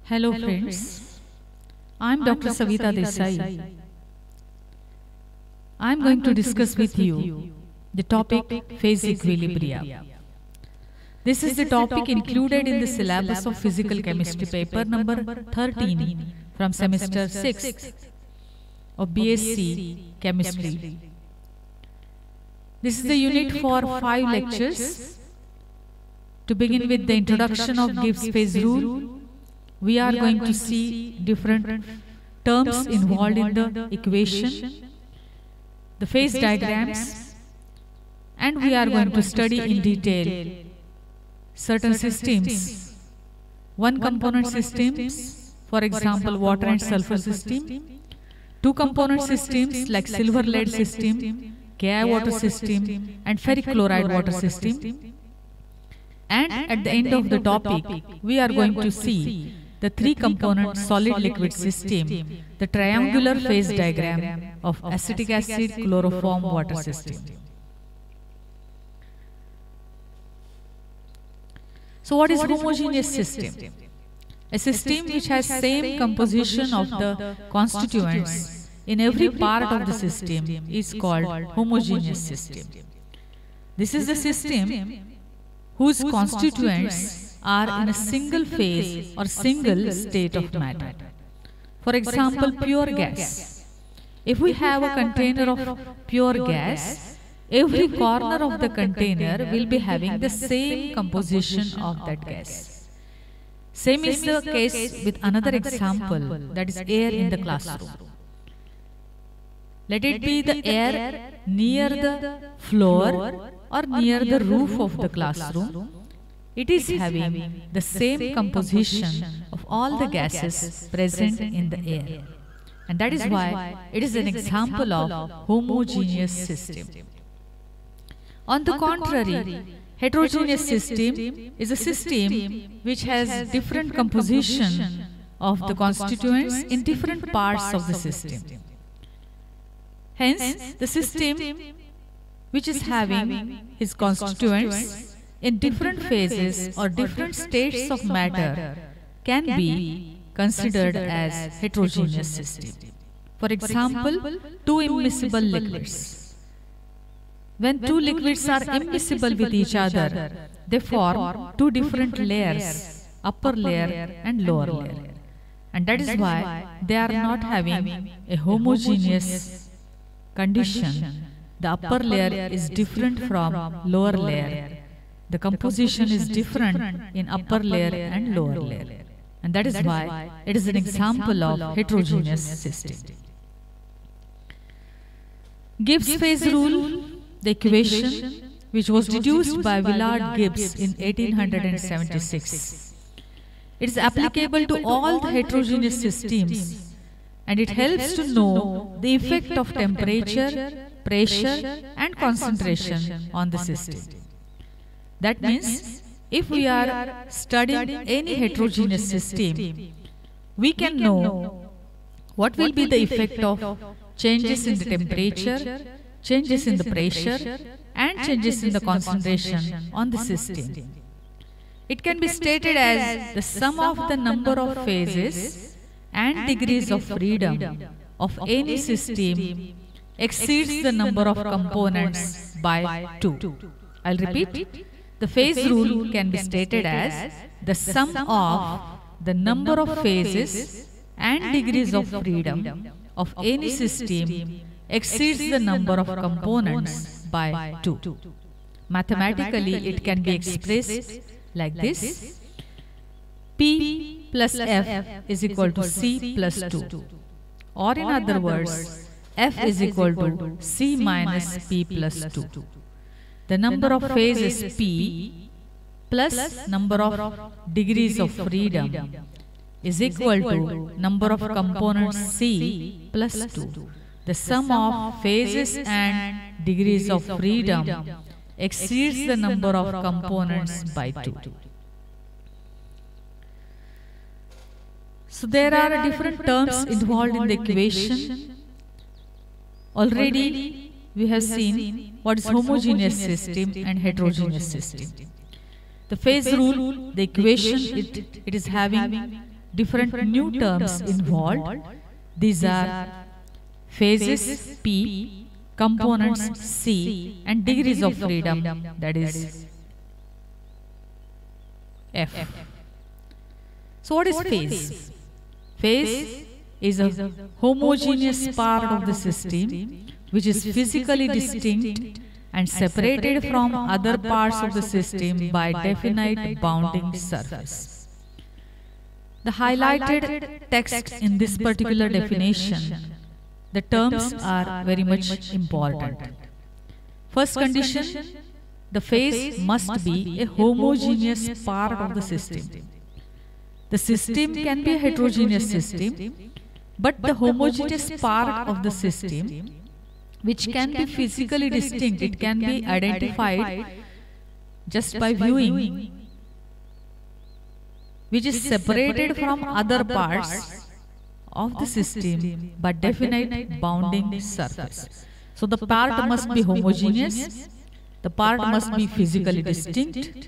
Hello friends, I am Dr. Savita Desai. I am going to discuss with you the topic phase equilibria. This is the topic included in the syllabus of Physical Chemistry paper number 13 from semester 6 of BSc Chemistry. This is the unit for 5 lectures. To begin with the introduction of Gibbs phase rule, we are going to see different terms involved in the equation, the phase diagrams, and we are going to study in detail certain systems, one component systems, for example water and sulfur system, two component systems like silver lead system, Ki water system and ferric chloride water system, and at the end of the topic we are going to see the 3-component solid liquid system, the triangular phase diagram of acetic acid chloroform water system. So what is homogeneous system? A system which has same composition of the constituents in every part of the system is called homogeneous system. This is the system whose constituents are in a single phase or single state of matter. For example, pure gas. If we have a container of pure gas, every corner of the container will be having the same composition of that gas. Same is the case with another example, that is air in the classroom. Let it be the air near the floor or near the roof of the classroom. It is having the same composition of all the gases present in the air. And that is why it is an example of homogeneous system. On the contrary, heterogeneous system is a system which has different composition of the constituents in different parts of the system. Hence, the system which is having its constituents in different phases or different states of matter can be considered as heterogeneous system. For example, two immiscible liquids. When two liquids are immiscible with each other, they form two different layers, upper layer and lower layer. And that is why they are not having a homogeneous condition. The upper layer is different from lower layer. The composition is different in upper layer and lower layer. And that is why it is an example of heterogeneous system. Gibbs phase rule, the equation which was deduced by Willard Gibbs in 1876. It is applicable to all the heterogeneous systems and it helps to know the effect of temperature, pressure and concentration on the system. That means, if we are studying any heterogeneous system, we can know what will be the effect of changes in the temperature, changes in the pressure, and changes in the concentration on the system. It can be stated as the sum of the number of phases and degrees of freedom of any system exceeds the number of components by 2. I'll repeat. The phase rule can be stated as the sum of the number of phases and degrees of freedom of any system exceeds the number of components by 2. Mathematically, it can be expressed like this. P plus F is equal to C plus 2. Or in other words, F is equal to C minus P plus 2. The number of phases P plus number of degrees of freedom is equal to number of components C plus 2. The sum of phases and degrees of freedom exceeds the number of components by 2. So there are different terms involved in the equation. Already we have seen what is homogeneous system and heterogeneous system. The phase rule, the equation, it is having different new terms involved. These are phases P, components C, and degrees of freedom, that is F. So what is phase? Phase is a homogeneous part of the system which is physically distinct and separated from other parts of the system by definite bounding surface. The highlighted text in this particular definition, the terms are very much important. First condition, the phase must be a homogeneous part of the system. The system can be a heterogeneous system, but the homogeneous part of the system, which can be physically distinct, it can be identified just by viewing, which is separated from other parts of the system by definite bounding surface. So the part must be homogeneous, the part must be physically distinct,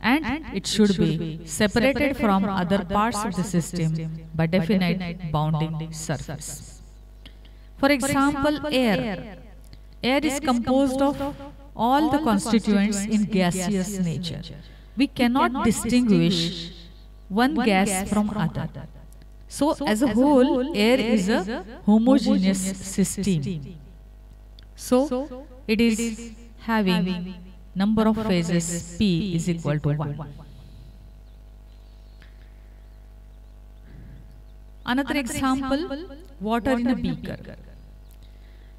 and it should be separated from other parts of the system by definite bounding surface. For example, air. Air is composed of all the constituents in gaseous nature. We cannot distinguish one gas from other. So, as a whole, air is a homogeneous system. So, it is having number of phases P is equal to 1. Another example, water in a beaker.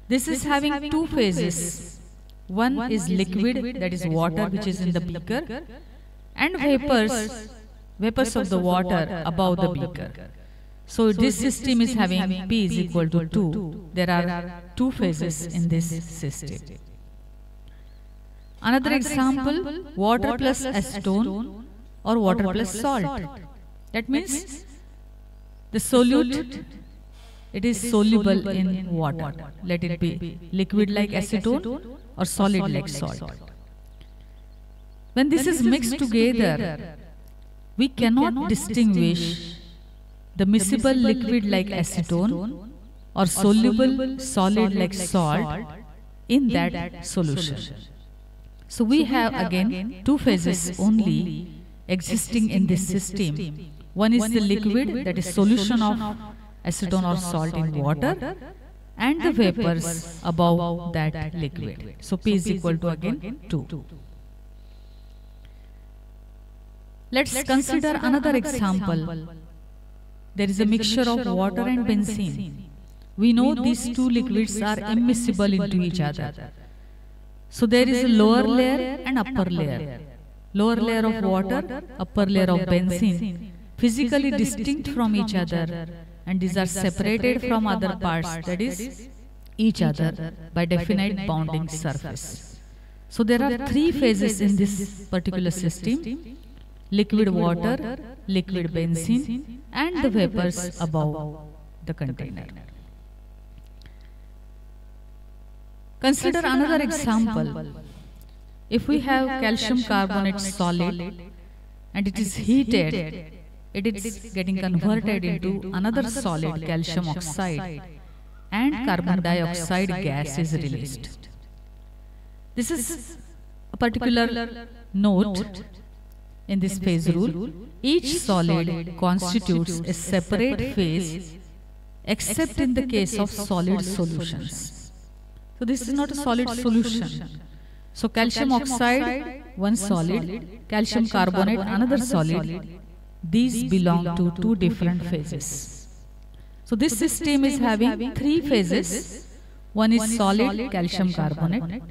This is having two phases. One is liquid, that is water which is in the beaker, and vapors of the water above the beaker. So this system is having P is equal to 2. There are two phases in this system. Another example, water plus acetone or water plus salt. That means the solute, it is soluble in water. Let it be liquid like acetone or solid like salt. When this is mixed together, we cannot distinguish the miscible liquid like acetone or soluble solid like salt in that solution. So we have again two phases only existing in this system. One is the liquid, that is solution of acetone or salt in water, and the vapors above that liquid. So P is equal to again 2. Let's consider another example. There is a mixture of water and benzene. We know these two liquids are immiscible into each other. So there is a lower layer and upper layer. Lower layer of water, upper layer of benzene, physically distinct from each other, and these are separated from other parts, that is each other, by definite bounding surface. So there are three phases in this particular system: liquid water, liquid benzene, and the vapors above the container. Consider another example. If we have calcium carbonate solid and it is heated, it is getting converted into another solid, calcium oxide, and carbon dioxide gas is released. This is a particular note in this phase rule. Each solid constitutes a separate phase except in the case of solid solutions. So this is not a solid solution. So calcium oxide, one solid, calcium carbonate, another solid. These belong to two different phases. So this system is having three phases. One is solid calcium carbonate,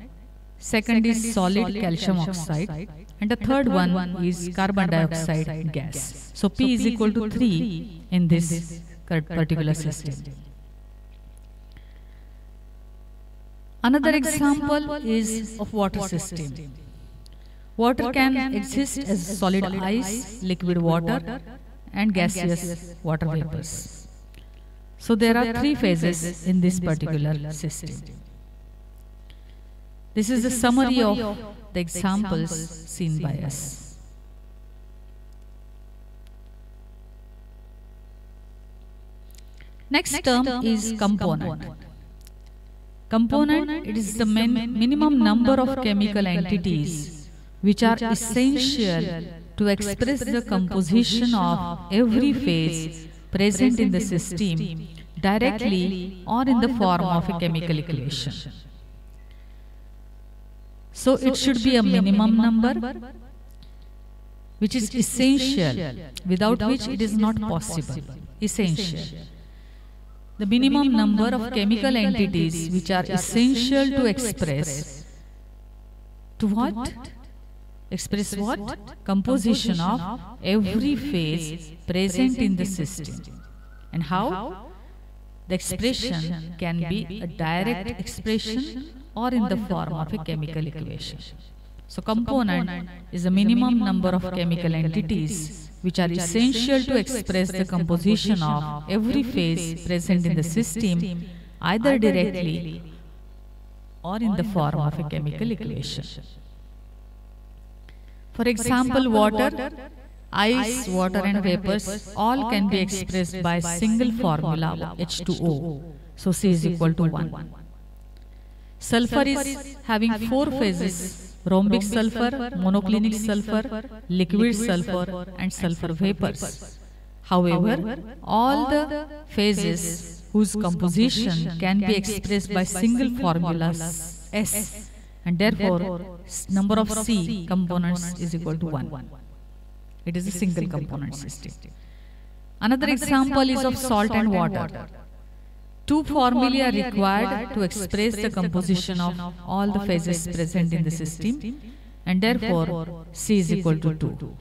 second is solid calcium oxide, and the third one is carbon dioxide gas. So P is equal to 3 in this particular system. Another example is of water system. Water can exist as solid ice, liquid water, and gaseous water vapors. So there are three phases in this particular system. This is a summary of the examples seen by us. Next term is component. Component, it is the minimum number of chemical entities which are essential to express the composition of every phase present in the system directly or in the form of a chemical equation. So it should be a minimum number which is essential, without which it is not possible. Essential. The minimum number of chemical entities which are essential to express to what? Express what? Composition of every phase present in the system. And how? The expression can be a direct expression or in the form of a chemical equation. So component is a minimum number of chemical entities which are essential to express the composition of every phase present in the system either directly or in the form of a chemical equation. For example, water, ice, water and vapors all can be expressed by a single formula H2O. So C is equal to 1. Sulfur is having 4 phases: rhombic sulfur, monoclinic sulfur, liquid sulfur and sulfur vapors. However, all the phases whose composition can be expressed by single formula S, and therefore number of C components is equal to 1. It is a single component system. Another example is of salt and water. 2 formulae are required to express the composition of all the phases present in the system, and therefore C is equal to 2.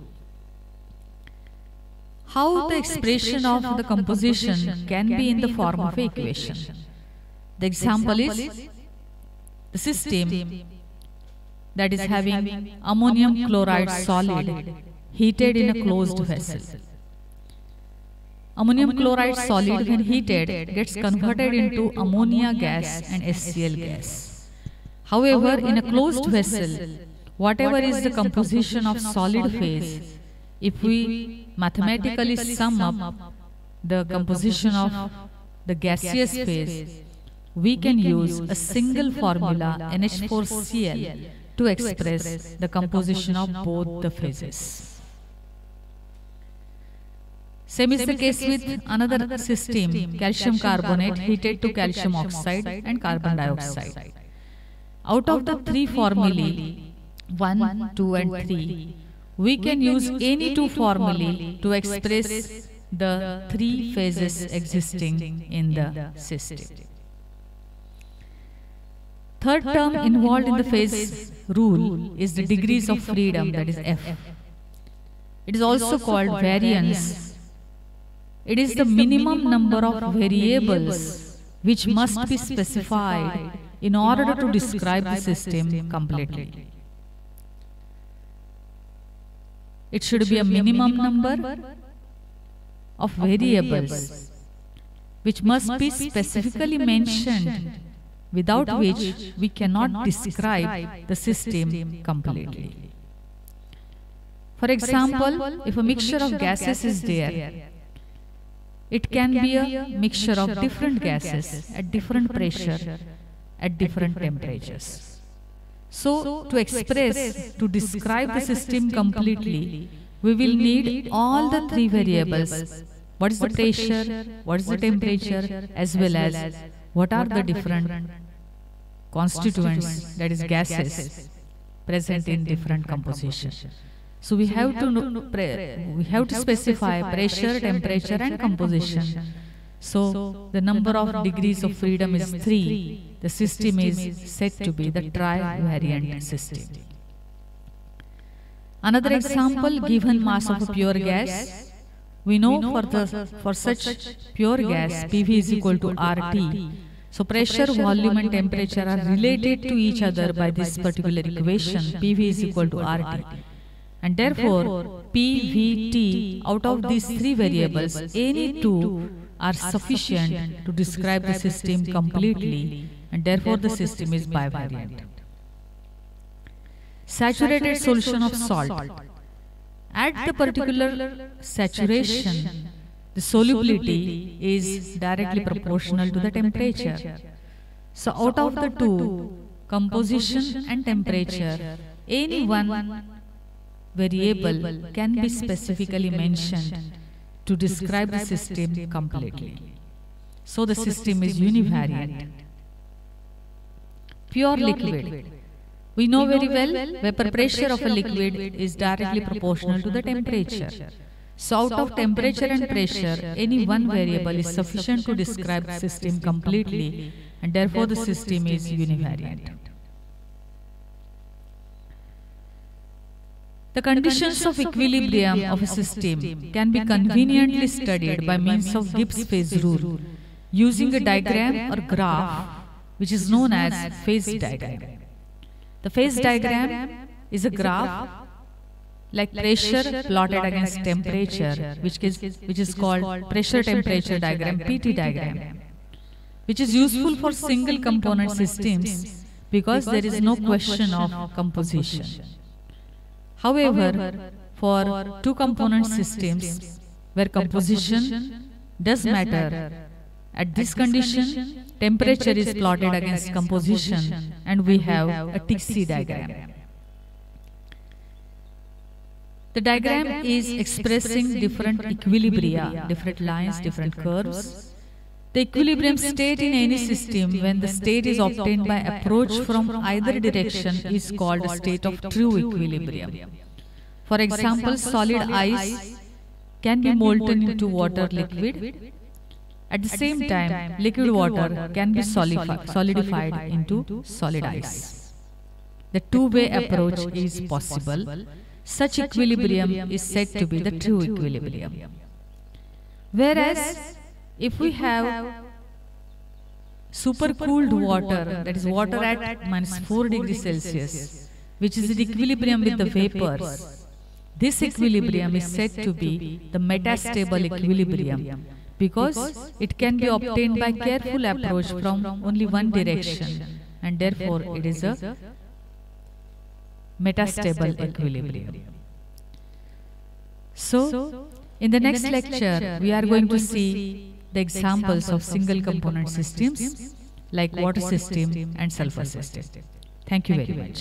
How the expression of the composition can be in the form of an equation? The example is the system that is having ammonium chloride solid heated in a closed vessel. Ammonium chloride solid, when heated, gets converted into ammonia gas and HCl gas. However, in a closed vessel, whatever is the composition of solid phase, if we mathematically sum up the composition of the gaseous phase, we can use a single formula NH4Cl to express the composition of both the phases. Same is the case with another system, calcium carbonate heated to calcium oxide and carbon dioxide. Out of the 3 formulae, 1, 2 and 3, we can use any 2 formulae to express the 3 phases existing in the system. Third term involved in the phase rule is the degrees of freedom, that is F. It is also called variance. It is the minimum number of variables which must be specified in order to describe the system completely. It should be a minimum number of variables which must be specifically mentioned, without which we cannot describe the system completely. For example, if a mixture of gases is there, it can be a mixture of different gases at different pressure, at different temperatures. So, to express, to describe the system completely, we will need all the 3 variables. What is the pressure, what is the temperature, as well as what are the different constituents, that is gases, present in different compositions. So we have to specify pressure, temperature and composition. So the number of degrees of freedom is 3. The system is said to be the trivariant system. Another example, given mass of a pure gas, we know for such pure gas PV is equal to RT. So pressure, volume and temperature are related to each other by this particular equation. PV is equal to RT. And therefore, P, V, T, out of these 3 variables, any 2 are sufficient to describe the system completely, and therefore the system is bivariant. Saturated solution of salt. At the particular saturation, the solubility is directly proportional to the temperature. So out of the two, composition and temperature, any one variable can be specifically mentioned to describe the system completely. So the system is univariant. Pure liquid. We know very well, vapor pressure of a liquid is directly proportional to the temperature. So out of temperature and pressure, any one variable is sufficient to describe the system completely, and therefore the system is univariant. The conditions of equilibrium of a system can be conveniently studied by means of Gibbs phase rule using a diagram or graph which is known as phase diagram. The phase diagram is a graph like pressure plotted against temperature, which is called pressure temperature diagram, PT diagram, which is useful for single component systems because there is no question of composition. However, for two component systems where composition does matter, at this condition temperature is plotted against composition and we have a TC diagram. The diagram is expressing different equilibria, different lines, different curves. The equilibrium state in any system when the state is obtained by approach from either direction is called a state of true equilibrium. For example, solid ice can be molten into water liquid. At the same time, liquid water can be solidified into solid ice. The two-way approach is possible. Such equilibrium is said to be the true equilibrium. Whereas, if we have supercooled water, that is water at -4 degrees Celsius, which is in equilibrium with the vapors, this equilibrium is said to be the metastable equilibrium because it can be obtained by careful approach from only one direction, and therefore it is a metastable equilibrium. So, in the next lecture, we are going to see the examples of single component systems like water system and sulfur system. Thank you very much.